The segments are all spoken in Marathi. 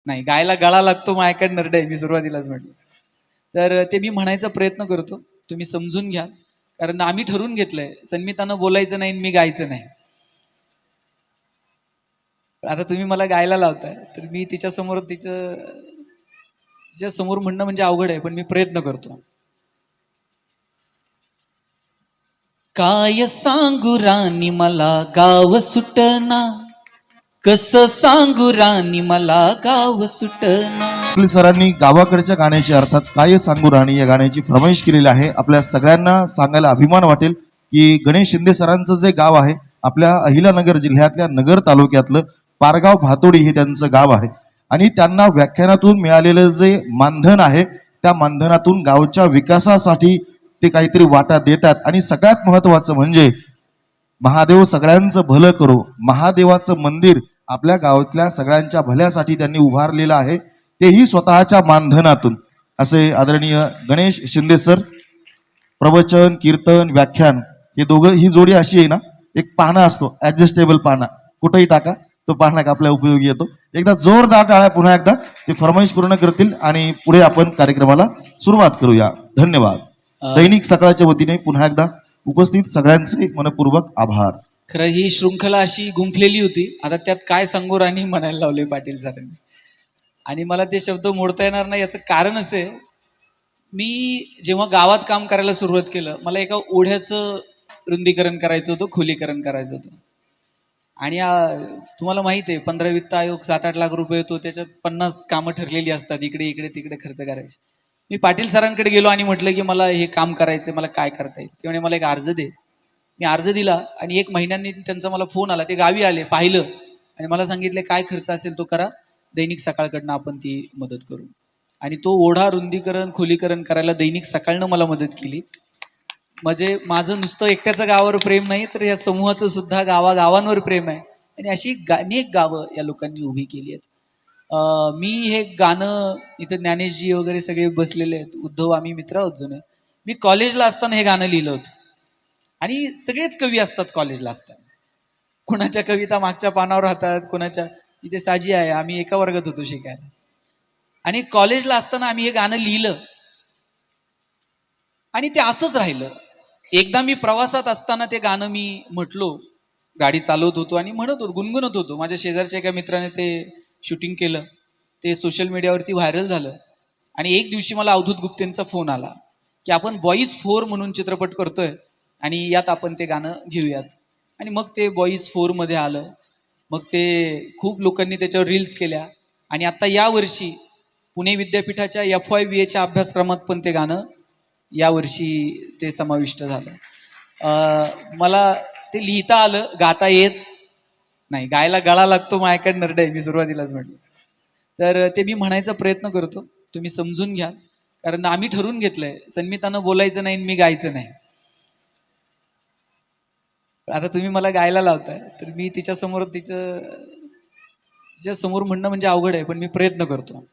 नाही, गायला गळा लागतो माझ्याकडे नरडे, मी सुरुवातीलाच म्हटलं. तर ते मी म्हणायचा प्रयत्न करतो, तुम्ही समजून घ्या. कारण आम्ही ठरवून घेतलंय, संमितानं बोलायचं नाही आणि मी गायचं नाही. आता तुम्ही मला गायला लावताय, तर मी तिच्या समोर म्हणणं म्हणजे अवघड आहे, पण मी प्रयत्न करतो. काय सांगू राणी मला गाव सुटना, कसं सांगू राणी मला गाव सुटना. सरांनी गावाकडच्या गाण्याची अर्थात काय सांगू राणी या गाण्याची फरमाईश केलेली आहे. आपल्या सगळ्यांना सांगायला अभिमान वाटेल की गणेश शिंदे सरांचं जे गाव आहे आपल्या अहिलानगर जिल्ह्यातल्या नगर तालुक्यातलं पारगाव भातोडी हे त्यांचं गाव आहे आणि त्यांना व्याख्यानातून मिळालेलं जे मानधन आहे त्या मानधनातून गावच्या विकासासाठी ते काहीतरी वाटा देतात. आणि सगळ्यात महत्वाचं म्हणजे महादेव सगळ्यांचं भलं करो, महादेवाचं मंदिर आपल्या गावातल्या सगळ्यांच्या भल्यासाठी त्यांनी उभारलेलं आहे, तेही स्वतःच्या मानधनातून. असे आदरणीय गणेश शिंदे सर प्रवचन कीर्तन व्याख्यान हे दोघं, ही जोडी अशी आहे ना, एक पाना असतो ऍडजस्टेबल पाना, कुठेही टाका तो पाना आपल्या उपयोगी येतो. एकदा जोरदार टाळ्या पुन्हा एकदा ते फरमाईश पूर्ण करतील आणि पुढे आपण कार्यक्रमाला सुरुवात करूया. धन्यवाद. दैनिक सकाळच्या वतीने पुन्हा एकदा उपस्थित सगळ्यांचे मनपूर्वक आभार. खरं ही शृंखला अशी गुंफलेली होती, आता त्यात काय सांगू राणी म्हणायला लावले पाटील सरांनी, आणि मला ते शब्द मोडता येणार नाही. याचं कारण असं आहे, मी जेव्हा गावात काम करायला सुरुवात केलं, मला एका ओढ्याचं रुंदीकरण करायचं होतं, खोलीकरण करायचं होतं. आणि तुम्हाला माहित आहे 15 वित्त आयोग 7-8 लाख रुपये येतो, त्याच्यात 50 कामं ठरलेली असतात, इकडे इकडे तिकडे खर्च करायचे. मी पाटील सरांकडे गेलो आणि म्हटलं की मला हे काम करायचं, मला काय करता येईल. ते म्हणे मला एक अर्ज दे. मी अर्ज दिला आणि 1 महिन्यांनी त्यांचा मला फोन आला. ते गावी आले, पाहिलं आणि मला सांगितले काय खर्च असेल तो करा, दैनिक सकाळकडनं आपण ती मदत करू. आणि तो ओढा रुंदीकरण खोलीकरण करायला दैनिक सकाळनं मला मदत केली. म्हणजे माझं नुसतं एकट्याचं गावावर प्रेम नाही, तर या समूहाचं सुद्धा गावागावांवर प्रेम आहे. आणि अशी अनेक गावं या लोकांनी उभी केली आहेत. मी हे गाणं इथं ज्ञानेशजी वगैरे सगळे बसलेले आहेत, उद्धव, आम्ही मित्र आहोत जुने. मी कॉलेजला असताना हे गाणं लिहिलं होतं. आणि सगळेच कवी असतात कॉलेजला असताना, कोणाच्या कविता मागच्या पानावर राहतात, कोणाच्या इथे साजी आहे, आम्ही एका वर्गात होतो शिकायला. आणि कॉलेजला असताना आम्ही हे गाणं लिहिलं आणि ते असंच राहिलं. एकदा मी प्रवासात असताना ते गाणं मी म्हटलो, गाडी चालवत होतो आणि म्हणत होतो, गुणगुणत होतो. माझ्या शेजारच्या एका मित्राने ते शूटिंग केलं, ते सोशल मीडियावरती व्हायरल झालं. आणि एक दिवशी मला अवधूत गुप्तेंचा फोन आला की आपण बॉईज 4 म्हणून चित्रपट करतोय आणि यात आपण ते गाणं घेऊयात. आणि मग ते बॉईज 4 मध्ये आलं. मग ते खूप लोकांनी त्याच्यावर रील्स केल्या. आणि आता यावर्षी पुणे विद्यापीठाच्या FYBAच्या अभ्यासक्रमात पण ते गाणं यावर्षी ते समाविष्ट झालं. मला ते लिहिता आलं, गाता येत नाही, गायला गळा लागतो माझ्याकडे नरडे, मी सुरुवातीलाच म्हटलं. तर ते मी म्हणायचा प्रयत्न करतो, तुम्ही समजून घ्या. कारण आम्ही ठरवून घेतलंय, संमितानं बोलायचं नाही आणि मी गायचं नाही. आता तुम्ही मला गायला लावताय, तर मी तिच्या समोर म्हणणं म्हणजे अवघड आहे, पण मी प्रयत्न करतो.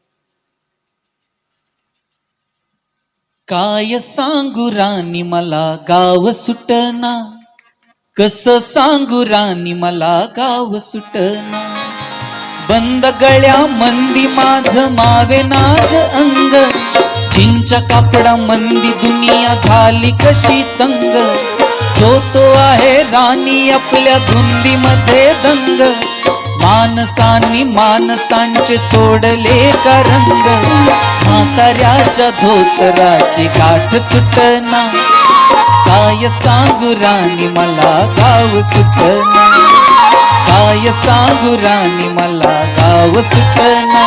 काय सांगू राणी मला गाव सुटना, कसं सांगू राणी मला गाव सुटना. बंद गळ्या मंदी माझं मावे नाग अंग, चिंच्या कापडा मंदी दुनिया झाली कशी तंग. तो आहे राणी आपल्या धुंदीमध्ये दंग, मानसांनी मानसांचे सोडले का रंग. म्हाताऱ्याच्या धोतराची गाठ सुटना, काय सांगू राणी मला गाव सुटना. काय सांगू राणी मला गाव सुटना,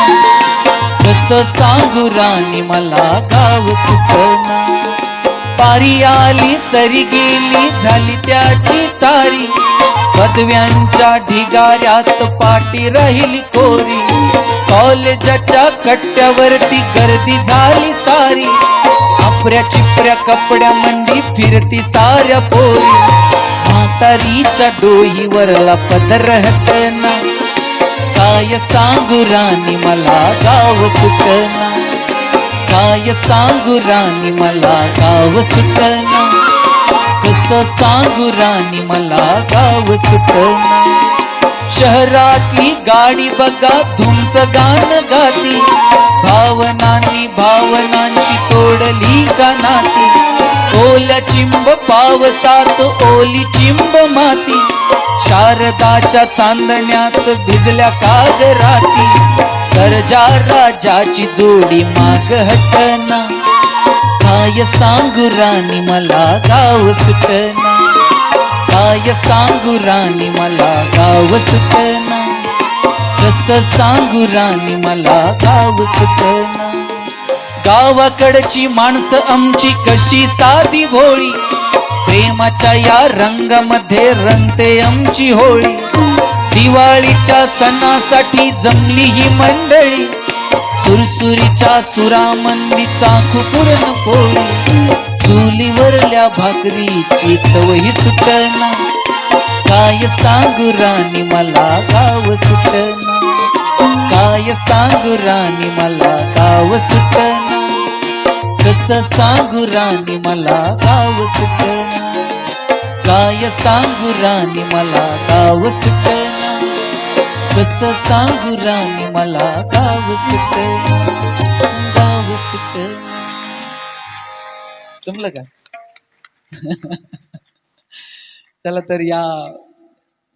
कसं सांगू राणी मला गाव सुटना. पारी आली सरी गेली झाली त्याची तारी, पदव्यांच्या ढिगाऱ्यात पाठी राहिली कोरी. कॉलेजाच्या कट्ट्यावरती गर्दी झाली सारी, आपऱ्या चिपऱ्या कपड्यामंदी फिरती साऱ्या पोरी. म्हातारीच्या डोईवरला पदर हटना, काय सांगू राणी मला गाव सुटना. काय सांगू राणी मला गाव सुटना, कसं सांगू राणी मला गाव सुटना. शहरातली गाडी बघा धुमच गाण गाती, भावनांनी भावनांची तोडली का नाती, ओल्या चिंब पावसात ओली चिंब माती, शारदाच्या चांदण्यात भिजल्या कागराती, सर्जा राजाची जोडी माग हटना, काय सांगू राणी मला गाव सुटना, काय सांगू राणी मला गाव सुटना, कसं सांगू राणी मला गाव सुटना, गावाकडची माणसं आमची कशी साधी भोळी, प्रेमाच्या या रंगामध्ये रंगते आमची होळी, दिवाळीच्या सणासाठी जमली ही मंडळी, सुरसुरीच्या सुरामंदी चाखू पुरणपोळी, चुलीवरल्या भाकरीची चवही सुटना, काय सांगू राणी मला गाव सुटना, काय सांगू राणी मला गाव सुटना, कसं सांगू राणी मला गाव सुटना, काय सांगू राणी मला गाव सुटना, कसं सांगू राणी मला गाव सुटना, गाव सुटना. जमलं का? चला तर या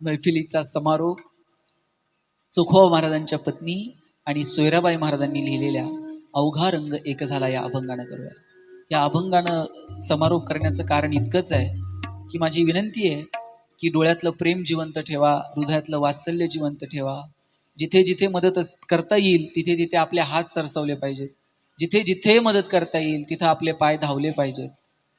मैफिलीचा समारोप चोखोबा महाराजांच्या पत्नी आणि सोयराबाई महाराजांनी लिहिलेल्या अवघा रंग एक झाला या अभंगानं करूया. या अभंगानं समारोप करण्याचं कारण इतकंच आहे की माझी विनंती आहे की डोळ्यातलं प्रेम जिवंत ठेवा, हृदयातलं वात्सल्य जिवंत ठेवा, जिथे जिथे मदत करता येईल तिथे तिथे आपले हात सरसवले पाहिजेत, जिथे जिथे मदत करता येईल तिथं आपले पाय धावले पाहिजेत,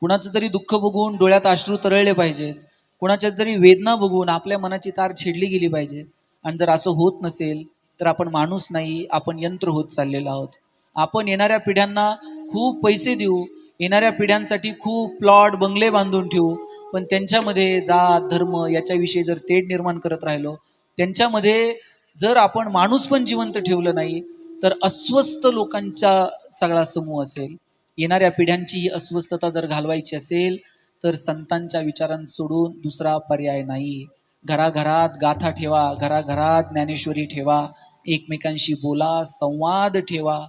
कुणाचं तरी दुःख बघून डोळ्यात अश्रू तरळले पाहिजेत, कुणाच्या तरी वेदना बघून आपल्या मनाची तार छेडली गेली पाहिजे. आणि जर असं होत नसेल तर आपण माणूस नाही, आपण यंत्र होत चाललेलो आहोत. आपण येणाऱ्या पिढ्यांना खूप पैसे देऊ, येणाऱ्या पिढ्यांसाठी खूप प्लॉट बंगले बांधून ठेवू, पण त्यांच्यामध्ये जात धर्म याच्याविषयी जर तेढ निर्माण करत राहिलो, त्यांच्यामध्ये जर आपण माणूस पण जिवंत ठेवलं नाही तर अस्वस्थ लोकांचा सगळा समूह असेल. येणाऱ्या पिढ्यांची ही अस्वस्थता जर घालवायची असेल तर संतांच्या विचारां सोडून दुसरा पर्याय नाही. घराघरात गाथा ठेवा, घराघरात ज्ञानेश्वरी ठेवा, एकमेकांशी बोला, संवाद ठेवा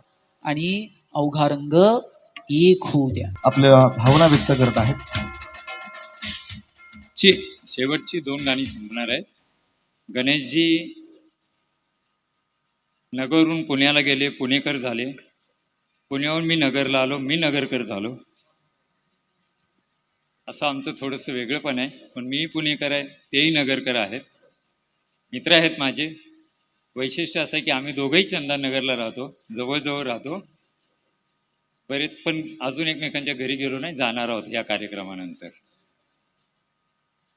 आणि अवघा रंग एक होऊ द्या. आपल्या भावना व्यक्त करत आहेत. शेवटची 2 गाणी संपणार आहेत. गणेशजी नगरहून पुण्याला गेले, पुणेकर झाले, पुण्याहून मी नगरला आलो, मी नगरकर झालो. असं आमचं थोडंसं वेगळं पण आहे, पण मी पुणेकर आहे, तेही नगरकर आहेत, मित्र आहेत माझे. वैशिष्ट्य असं आहे की आम्ही दोघंही चंदननगरला राहतो, जवळजवळ राहतो. बरेच पण अजून एकमेकांच्या घरी गेलो नाही, जाणार आहोत या कार्यक्रमानंतर.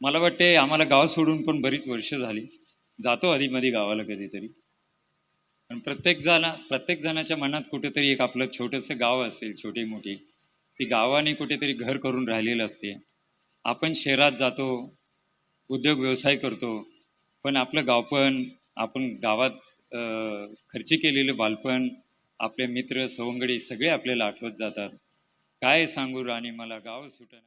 मला वाटते आम्हाला गाव सोडून पण बरीच वर्ष झाली, जातो आधीमध्ये गावाला कधीतरी. पण प्रत्येक जणाच्या मनात कुठेतरी एक आपलं छोटंसं गाव असेल, छोटी मोठी ती गावाने कुठेतरी घर करून राहिलेलं असते. आपण शहरात जातो, उद्योग व्यवसाय करतो, पण आपलं गावपण, आपण गावात खर्ची केलेलं बालपण, आपले मित्र सवंगडी सगळे आपल्याला आठवत जातात. काय सांगू राणी मला गाव सुटना.